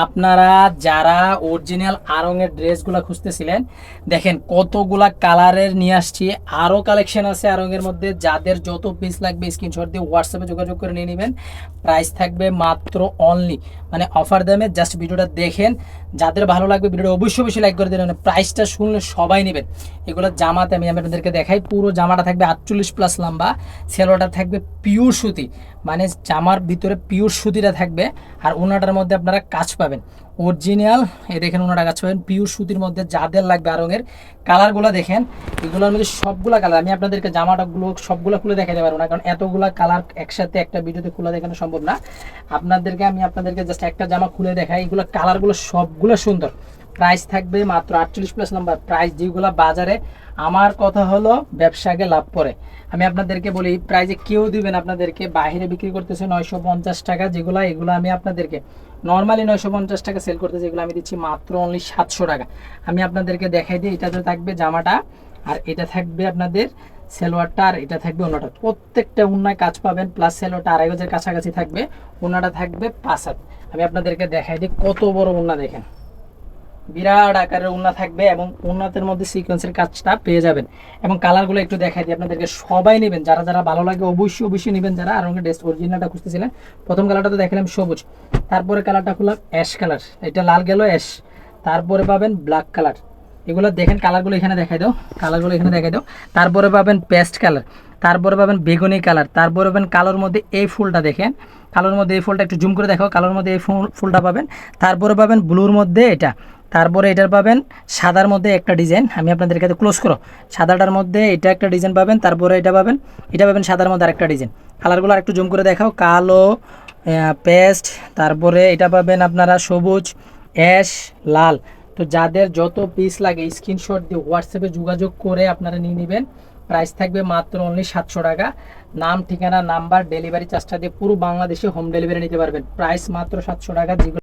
আপনারা যারা অরিজিনাল আড়ংয়ের ড্রেসগুলো খুঁজতেছিলেন, দেখেন কতগুলা কালারের নিয়ে আসছি। আরও কালেকশন আছে আড়ংয়ের মধ্যে। যাদের যত পিস লাগবে স্ক্রিনশট দিয়ে হোয়াটসঅ্যাপে যোগাযোগ করে নিয়ে নেবেন। প্রাইস থাকবে মাত্র অনলি, মানে অফার দামে। জাস্ট ভিডিওটা দেখেন, যাদের ভালো লাগবে ভিডিওটা অবশ্যই অবশ্যই লাইক করে দেবেন। মানে প্রাইসটা শুনলে সবাই নেবেন। এগুলো জামাতে আমি আপনাদেরকে দেখাই। পুরো জামাটা থাকবে 48+ লম্বা, সেলোটা থাকবে পিওর সুতি, মানে জামার ভিতরে পিওর সুতিটা থাকবে। আর ওনাটার মধ্যে আপনারা কাজ পাবেন অরিজিনাল। এই দেখেন ওনাটা কাজ পাবেন পিওর সুতির মধ্যে। যাদের লাগবে আড়ংয়ের কালারগুলো দেখেন, এগুলোর মধ্যে সবগুলা কালার। আমি আপনাদেরকে জামাটাগুলো সবগুলো খুলে দেখাতে পারবো না, কারণ এতগুলা কালার একসাথে একটা ভিডিওতে খুলে দেখানো সম্ভব না। আপনাদেরকে জাস্ট একটা জামা খুলে দেখাই। এগুলো কালারগুলো সবগুলো সুন্দর। প্রাইস থাকবে মাত্র 48+ নাম্বার। প্রাইস যেগুলো বাজারে, আমার কথা হলো ব্যবসাকে লাভ করে। আমি আপনাদেরকে বলি এই প্রাইজে কেউ দিবেন আপনাদেরকে। বাইরে বিক্রি করতেছে 950 টাকা, এগুলো আমি আপনাদেরকে নর্মালি 950 টাকা সেল করতেছি। এগুলো আমি দিচ্ছি মাত্র অনলি 700 টাকা। আমি আপনাদেরকে দেখাই দিই। এটা তো থাকবে জামাটা, আর এটা থাকবে আপনাদের সেলোয়ারটা, আর এটা থাকবে ওনাটা। প্রত্যেকটা উন্নায় কাজ পাবেন, প্লাস সেলোয়ারটা 2.5 গজের কাছাকাছি থাকবে। ওনাটা থাকবে 5 হাত। আমি আপনাদেরকে দেখাই দিই কত বড় উন্না, দেখেন বিরাট আকারের উন্না থাকবে, এবং উন্নাতের মধ্যে সিকোয়েন্সের কাজটা পেয়ে যাবেন। এবং কালারগুলো একটু দেখাই দিই আপনাদেরকে, সবাই নেবেন। যারা যারা ভালো লাগে অবশ্যই অবশ্যই নেবেন। যারা আড়ংয়ের ড্রেস অরিজিনালটা খুঁজতেছিলেন, প্রথম কালারটা তো দেখালাম সবুজ, তারপরে কালারটা খুললাম অ্যাশ কালার, এটা লাল গেল অ্যাশ, তারপরে পাবেন ব্ল্যাক কালার। এগুলো দেখেন কালারগুলো এখানে দেখাই দাও, তারপরে পাবেন পেস্ট কালার, তারপরে পাবেন বেগুনি কালার, তারপরে পাবেন কালোর মধ্যে এই ফুলটা। দেখেন কালোর মধ্যে এই ফুলটা একটু জুম করে দেখো, কালোর মধ্যে এই ফুলটা পাবেন। তারপরে পাবেন ব্লুর মধ্যে এটা, তারপরে এটার পাবেন সাদার মধ্যে একটা ডিজাইন। আমি আপনাদের কাছে ক্লোজ করো, সাদাটার মধ্যে এটা একটা ডিজাইন পাবেন, তারপরে এটা পাবেন সাদার মধ্যে আরেকটা ডিজাইন। কালারগুলো আরেকটু জুম করে দেখাও, কালো, পেস্ট, তারপরে এটা পাবেন আপনারা সবুজ, অ্যাশ, লাল। তো যাদের যত পিস লাগে স্ক্রিনশট দিয়ে হোয়াটসঅ্যাপে যোগাযোগ করে আপনারা নিয়ে নেবেন। প্রাইস থাকবে মাত্র অনলি 700 টাকা। নাম, ঠিকানা, নাম্বার, ডেলিভারি চার্জটা দিয়ে পুরো বাংলাদেশে হোম ডেলিভারি নিতে পারবেন। প্রাইস মাত্র 700 টাকা। যেগুলো